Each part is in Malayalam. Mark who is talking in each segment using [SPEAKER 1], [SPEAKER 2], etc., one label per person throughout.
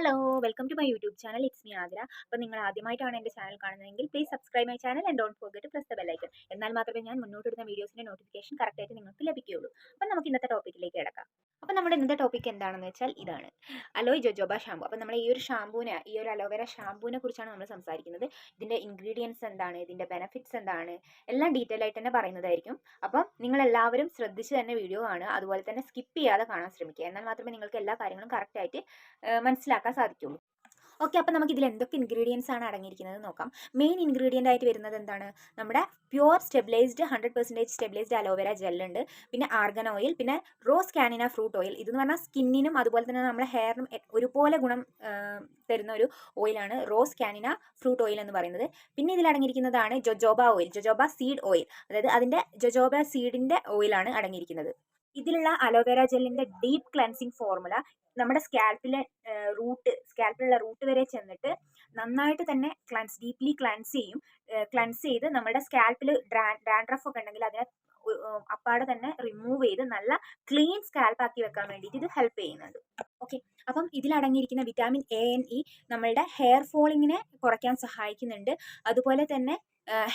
[SPEAKER 1] Hello welcome to my YouTube channel. It's me Athira. അപ്പോൾ നിങ്ങൾ ആദ്യമായിട്ടാണ് എൻ്റെ ചാനൽ കാണുന്നതെങ്കിൽ please subscribe my channel and don't forget to press the bell icon. എന്നാൽ മാത്രമേ ഞാൻ മുന്നോട്ടിടുന്ന വീഡിയോസിൻ്റെ നോട്ടിഫിക്കേഷൻ കറക്റ്റായിട്ട് നിങ്ങൾക്ക് ലഭിക്കുകയുള്ളൂ. അപ്പോൾ നമുക്ക് ഇന്നത്തെ ടോപ്പിക്കിലേക്ക് കിടക്കാം. അപ്പോൾ നമ്മുടെ ഇന്നത്തെ ടോപ്പിക് എന്താണെന്ന് വെച്ചാൽ ഇതാണ്, അലോയ് ജോജോബ ഷാമ്പു. അപ്പോൾ നമ്മൾ ഈ ഒരു അലോവേര ഷാമ്പൂവിനെ കുറിച്ചാണ് നമ്മൾ സംസാരിക്കുന്നത്. ഇതിൻ്റെ ഇൻഗ്രീഡിയൻസ് എന്താണ്, ഇതിൻ്റെ ബെനിഫിറ്റ്സ് എന്താണ്, എല്ലാം ഡീറ്റെയിൽ ആയിട്ട് തന്നെ പറയുന്നതായിരിക്കും. അപ്പം നിങ്ങൾ എല്ലാവരും ശ്രദ്ധിച്ച് തന്നെ വീഡിയോ കാണുക, അതുപോലെ തന്നെ സ്കിപ്പ് ചെയ്യാതെ കാണാൻ ശ്രമിക്കുക. എന്നാൽ മാത്രമേ നിങ്ങൾക്ക് എല്ലാ കാര്യങ്ങളും കറക്റ്റായിട്ട് മനസ്സിലാക്കാൻ സാധിക്കുള്ളൂ. ഓക്കെ, അപ്പോൾ നമുക്ക് ഇതിൽ എന്തൊക്കെ ഇൻഗ്രീഡിയൻസ് ആണ് അടങ്ങിയിരിക്കുന്നത് നോക്കാം. മെയിൻ ഇൻഗ്രീഡിയൻ്റ് ആയിട്ട് വരുന്നത് എന്താണ്, നമ്മുടെ പ്യുവർ സ്റ്റെബിലൈസ്ഡ് 100% സ്റ്റെബിലൈസ്ഡ് അലോവേര ജെല്ലുണ്ട്, പിന്നെ ആർഗൻ ഓയിൽ, പിന്നെ റോസ് കാനിന ഫ്രൂട്ട് ഓയിൽ. ഇതെന്ന് പറഞ്ഞാൽ സ്കിന്നിനും അതുപോലെ തന്നെ നമ്മുടെ ഹെയറിനും ഒരുപോലെ ഗുണം തരുന്ന ഒരു ഓയിലാണ് റോസ് കാനിന ഫ്രൂട്ട് ഓയിൽ എന്ന് പറയുന്നത്. പിന്നെ ഇതിൽ അടങ്ങിയിരിക്കുന്നതാണ് jojoba oil, jojoba seed oil, അതായത് അതിൻ്റെ ജോജോബ സീഡിൻ്റെ ഓയിലാണ് അടങ്ങിയിരിക്കുന്നത്. ഇതിലുള്ള അലോവേര ജെല്ലിൻ്റെ ഡീപ്പ് ക്ലെൻസിങ് ഫോർമുല നമ്മുടെ സ്കാൽപ്പിലുള്ള റൂട്ട് വരെ ചെന്നിട്ട് നന്നായിട്ട് തന്നെ ഡീപ്ലി ക്ലൻസ് ചെയ്യും. ക്ലൻസ് ചെയ്ത് നമ്മുടെ സ്കാൽപ്പിൽ ഡാൻഡ്രഫ് ഒക്കെ ഉണ്ടെങ്കിൽ അതിനെ അപ്പാടെ തന്നെ റിമൂവ് ചെയ്ത് നല്ല ക്ലീൻ സ്കാൽപ്പ് ആക്കി വെക്കാൻ വേണ്ടിയിട്ട് ഇത് ഹെൽപ്പ് ചെയ്യുന്നുണ്ട്. ഓക്കെ, അപ്പം ഇതിലടങ്ങിയിരിക്കുന്ന വിറ്റാമിൻ എ ആൻഡ് ഇ നമ്മളുടെ ഹെയർ ഫോളിങ്ങിനെ കുറയ്ക്കാൻ സഹായിക്കുന്നുണ്ട്. അതുപോലെ തന്നെ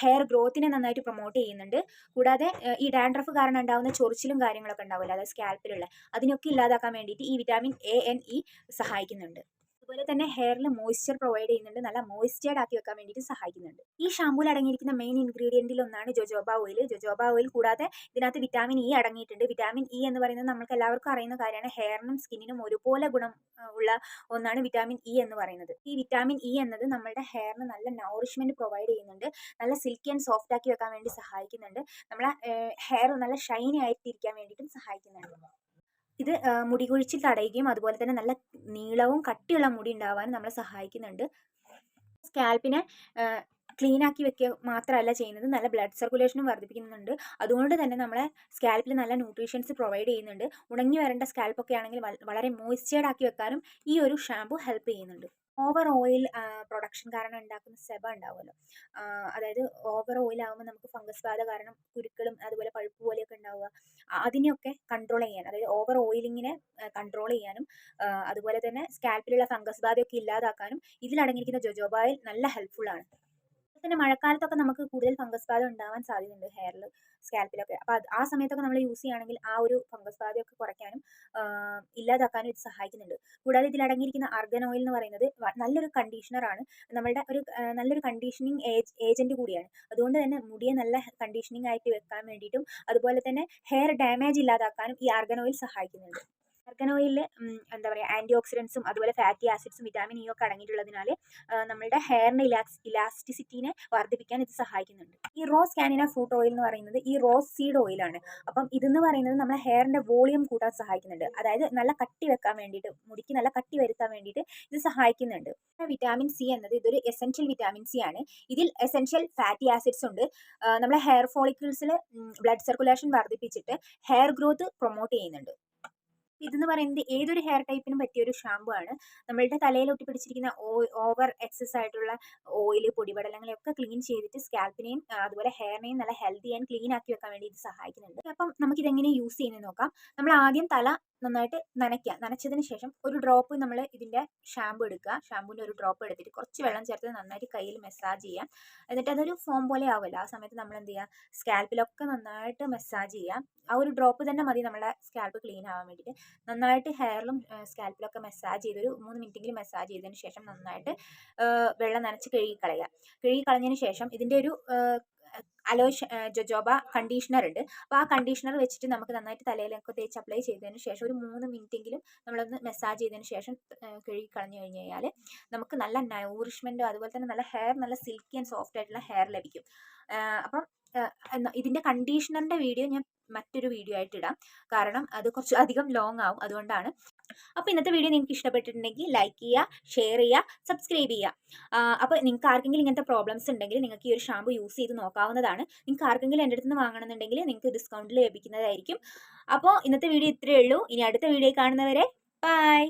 [SPEAKER 1] ഹെയർ ഗ്രോത്തിനെ നന്നായിട്ട് പ്രൊമോട്ട് ചെയ്യുന്നുണ്ട്. കൂടാതെ ഈ ഡാൻഡ്രഫ് കാരണം ഉണ്ടാകുന്ന ചൊറിച്ചിലും കാര്യങ്ങളൊക്കെ ഉണ്ടാവില്ല, അതായത് സ്കാൽപ്പിലുള്ള അതിനൊക്കെ ഇല്ലാതാക്കാൻ വേണ്ടിയിട്ട് ഈ വിറ്റാമിൻ എ ആൻഡ് ഇ സഹായിക്കുന്നുണ്ട്. അതുപോലെ തന്നെ ഹെയറിൽ മോയ്സ്ചർ പ്രൊവൈഡ് ചെയ്യുന്നുണ്ട്, നല്ല മോയ്സ്ചേർഡ് ആക്കി വെക്കാൻ വേണ്ടിയിട്ട് സഹായിക്കുന്നുണ്ട്. ഈ ഷാമ്പൂവിൽ അടങ്ങിയിരിക്കുന്ന മെയിൻ ഇൻഗ്രീഡിയൻറ്റിൽ ഒന്നാണ് ജോജോബ ഓയിൽ. ജോജോബ ഓയിൽ കൂടാതെ ഇതിനകത്ത് വിറ്റാമിൻ ഇ അടങ്ങിയിട്ടുണ്ട്. വിറ്റാമിൻ ഇ എന്ന് പറയുന്നത് നമുക്ക് എല്ലാവർക്കും അറിയുന്ന കാര്യമാണ്. ഹെയറിനും സ്കിന്നിനും ഒരുപോലെ ഗുണം ഉള്ള ഒന്നാണ് വിറ്റാമിൻ ഇ എന്ന് പറയുന്നത്. ഈ വിറ്റാമിൻ ഇ എന്നത് നമ്മുടെ ഹെയറിന് നല്ല നൗറിഷ്മെന്റ് പ്രൊവൈഡ് ചെയ്യുന്നുണ്ട്, നല്ല സിൽക്കി ആൻഡ് സോഫ്റ്റ് ആക്കി വെക്കാൻ വേണ്ടി സഹായിക്കുന്നുണ്ട്. നമ്മളെ ഹെയർ നല്ല ഷൈനി ആയിട്ടിരിക്കാൻ വേണ്ടിയിട്ടും സഹായിക്കുന്നുണ്ട്. ഇത് മുടി കൊഴിച്ചിൽ തടയുകയും അതുപോലെ തന്നെ നല്ല നീളവും കട്ടിയുള്ള മുടി ഉണ്ടാവാനും നമ്മളെ സഹായിക്കുന്നുണ്ട്. സ്കാൽപ്പിനെ ക്ലീൻ ആക്കി വെക്കുക മാത്രമല്ല ചെയ്യുന്നത്, നല്ല ബ്ലഡ് സർക്കുലേഷനും വർദ്ധിപ്പിക്കുന്നുണ്ട്. അതുകൊണ്ട് തന്നെ നമ്മളെ സ്കാൽപ്പിൽ നല്ല ന്യൂട്രീഷൻസ് പ്രൊവൈഡ് ചെയ്യുന്നുണ്ട്. ഉണങ്ങി വരേണ്ട സ്കാൽപ്പൊക്കെ ആണെങ്കിൽ വളരെ മോയ്സ്ചേർഡ് ആക്കി വെക്കാനും ഈ ഒരു ഷാമ്പു ഹെൽപ്പ് ചെയ്യുന്നുണ്ട്. ഓവർ ഓയിൽ പ്രൊഡക്ഷൻ കാരണം ഉണ്ടാക്കുന്ന സെബ ഉണ്ടാവുമല്ലോ, അതായത് ഓവർ ഓയിൽ ആകുമ്പോൾ നമുക്ക് ഫംഗസ് ബാധ കാരണം കുരുക്കളും അതുപോലെ പഴുപ്പ് പോലെയൊക്കെ ഉണ്ടാവുക, അതിനെയൊക്കെ കൺട്രോൾ ചെയ്യാൻ, അതായത് ഓവർ ഓയിലിങ്ങിനെ കൺട്രോൾ ചെയ്യാനും അതുപോലെ തന്നെ സ്കാൽപ്പിലുള്ള ഫംഗസ് ബാധയൊക്കെ ഇല്ലാതാക്കാനും ഇതിലടങ്ങിയിരിക്കുന്ന ജോജോബ ഓയിൽ നല്ല ഹെൽപ്ഫുൾ ആണ്. പിന്നെ മഴക്കാലത്തൊക്കെ നമുക്ക് കൂടുതൽ ഫംഗസ് ബാധ ഉണ്ടാവാൻ സാധ്യതയുണ്ട് ഹെയറിൽ, സ്കാൽപ്പിലൊക്കെ. അപ്പോൾ ആ സമയത്തൊക്കെ നമ്മൾ യൂസ് ചെയ്യുകയാണെങ്കിൽ ആ ഒരു ഫംഗസ് ബാധയൊക്കെ കുറയ്ക്കാനും ഇല്ലാതാക്കാനും ഇത് സഹായിക്കുന്നുണ്ട്. കൂടാതെ ഇതിലടങ്ങിയിരിക്കുന്ന ആർഗൻ ഓയിൽ എന്ന് പറയുന്നത് നല്ലൊരു കണ്ടീഷണറാണ്, നമ്മളുടെ ഒരു നല്ലൊരു കണ്ടീഷനിങ് ഏജന്റ് കൂടിയാണ്. അതുകൊണ്ട് തന്നെ മുടിയെ നല്ല കണ്ടീഷനിങ് ആയിട്ട് വെക്കാൻ വേണ്ടിയിട്ടും അതുപോലെ തന്നെ ഹെയർ ഡാമേജ് ഇല്ലാതാക്കാനും ഈ ആർഗൻ ഓയിൽ സഹായിക്കുന്നുണ്ട്. ആർഗൻ ഓയിലിൽ എന്താ പറയുക, ആൻറ്റി ഓക്സിഡൻസും അതുപോലെ ഫാറ്റി ആസിഡ്സും വിറ്റാമിൻ ഇ ഒക്കെ അടങ്ങിയിട്ടുള്ളതിനാൽ നമ്മുടെ ഹെയറിൻ്റെ ഇലാസ്റ്റിസിറ്റിനെ വർദ്ധിപ്പിക്കാൻ ഇത് സഹായിക്കുന്നുണ്ട്. ഈ റോസ് കാനിന ഫ്രൂട്ട് ഓയിൽ എന്ന് പറയുന്നത് ഈ റോസ് സീഡ് ഓയിലാണ്. അപ്പം ഇതെന്ന് പറയുന്നത് നമ്മുടെ ഹെയറിൻ്റെ വോളിയം കൂട്ടാൻ സഹായിക്കുന്നുണ്ട്, അതായത് നല്ല കട്ടി വെക്കാൻ വേണ്ടിയിട്ട്, മുടിക്ക് നല്ല കട്ടി വരുത്താൻ വേണ്ടിയിട്ട് ഇത് സഹായിക്കുന്നുണ്ട്. വിറ്റാമിൻ സി എന്നത് ഇതൊരു എസെൻഷ്യൽ വിറ്റാമിൻ സി ആണ്. ഇതിൽ എസെൻഷ്യൽ ഫാറ്റി ആസിഡ്സ് ഉണ്ട്. നമ്മുടെ ഹെയർ ഫോളിക്കിൾസിൽ ബ്ലഡ് സർക്കുലേഷൻ വർദ്ധിപ്പിച്ചിട്ട് ഹെയർ ഗ്രോത്ത് പ്രൊമോട്ട് ചെയ്യുന്നുണ്ട്. ഇതെന്ന് പറയുന്നത് ഏതൊരു ഹെയർ ടൈപ്പിനും പറ്റിയൊരു ഷാമ്പു ആണ്. നമ്മളുടെ തലയിൽ ഒട്ടിപ്പിടിച്ചിരിക്കുന്ന ഓവർ എക്സസ് ആയിട്ടുള്ള ഓയിൽ, പൊടിപടലങ്ങളെയൊക്കെ ക്ലീൻ ചെയ്തിട്ട് സ്കാൽപ്പിനെയും അതുപോലെ ഹെയറിനെയും നല്ല ഹെൽത്തി ആൻഡ് ക്ലീൻ ആക്കി വെക്കാൻ വേണ്ടി ഇത് സഹായിക്കുന്നുണ്ട്. അപ്പം നമുക്കിതെങ്ങനെ യൂസ് ചെയ്യുന്നത് നോക്കാം. നമ്മൾ ആദ്യം തല നന്നായിട്ട് നനയ്ക്കുക. നനച്ചതിന് ശേഷം ഒരു ഡ്രോപ്പ് നമ്മൾ ഇതിൻ്റെ ഷാമ്പു എടുക്കുക. ഷാമ്പൂവിൻ്റെ ഒരു ഡ്രോപ്പ് എടുത്തിട്ട് കുറച്ച് വെള്ളം ചേർത്ത് നന്നായിട്ട് കയ്യിൽ മസാജ് ചെയ്യാം. എന്നിട്ട് അതൊരു ഫോം പോലെ ആവുമല്ലോ, ആ സമയത്ത് നമ്മൾ എന്ത് ചെയ്യുക, സ്കാൽപ്പിലൊക്കെ നന്നായിട്ട് മസാജ് ചെയ്യാം. ആ ഒരു ഡ്രോപ്പ് തന്നെ മതി നമ്മുടെ സ്കാൽപ്പ് ക്ലീൻ ആവാൻ വേണ്ടിയിട്ട്. നന്നായിട്ട് ഹെയറിലും സ്കാൽപ്പിലൊക്കെ മസാജ് ചെയ്തൊരു 3 മിനിറ്റെങ്കിലും മസാജ് ചെയ്തതിന് ശേഷം നന്നായിട്ട് വെള്ളം നനച്ച് കഴുകി കളഞ്ഞതിന് ശേഷം ഇതിൻ്റെ ഒരു ജോജോബ കണ്ടീഷണർ ഉണ്ട്. അപ്പോൾ ആ കണ്ടീഷണർ വെച്ചിട്ട് നമുക്ക് നന്നായിട്ട് തലയിലൊക്കെ തേച്ച് അപ്ലൈ ചെയ്തതിന് ശേഷം ഒരു 3 മിനിറ്റെങ്കിലും നമ്മളൊന്ന് മസാജ് ചെയ്തതിന് ശേഷം കഴുകി കളഞ്ഞു കഴിഞ്ഞ് കഴിഞ്ഞാൽ നമുക്ക് നല്ല നൗറിഷ്മെൻറ്റും അതുപോലെ തന്നെ നല്ല ഹെയർ നല്ല സിൽക്കി ആൻഡ് സോഫ്റ്റ് ആയിട്ടുള്ള ഹെയർ ലഭിക്കും. അപ്പം ഇതിൻ്റെ കണ്ടീഷണറിൻ്റെ വീഡിയോ ഞാൻ മറ്റൊരു വീഡിയോ ആയിട്ട് ഇടാം, കാരണം അത് കുറച്ച് അധികം ലോങ് ആവും, അതുകൊണ്ടാണ്. അപ്പോൾ ഇന്നത്തെ വീഡിയോ നിങ്ങൾക്ക് ഇഷ്ടപ്പെട്ടിട്ടുണ്ടെങ്കിൽ ലൈക്ക് ചെയ്യുക, ഷെയർ ചെയ്യുക, സബ്സ്ക്രൈബ് ചെയ്യുക. അപ്പോൾ നിങ്ങൾക്ക് ആർക്കെങ്കിലും ഇങ്ങനത്തെ പ്രോബ്ലംസ് ഉണ്ടെങ്കിൽ നിങ്ങൾക്ക് ഈ ഒരു ഷാമ്പു യൂസ് ചെയ്ത് നോക്കാവുന്നതാണ്. നിങ്ങൾക്ക് ആർക്കെങ്കിലും എൻ്റെ അടുത്ത് നിന്ന് വാങ്ങണമെന്നുണ്ടെങ്കിൽ നിങ്ങൾക്ക് ഡിസ്കൗണ്ടിൽ ലഭിക്കുന്നതായിരിക്കും. അപ്പോൾ ഇന്നത്തെ വീഡിയോ ഇത്രയേ ഉള്ളൂ. ഇനി അടുത്ത വീഡിയോ കാണുന്നവരെ ബൈ.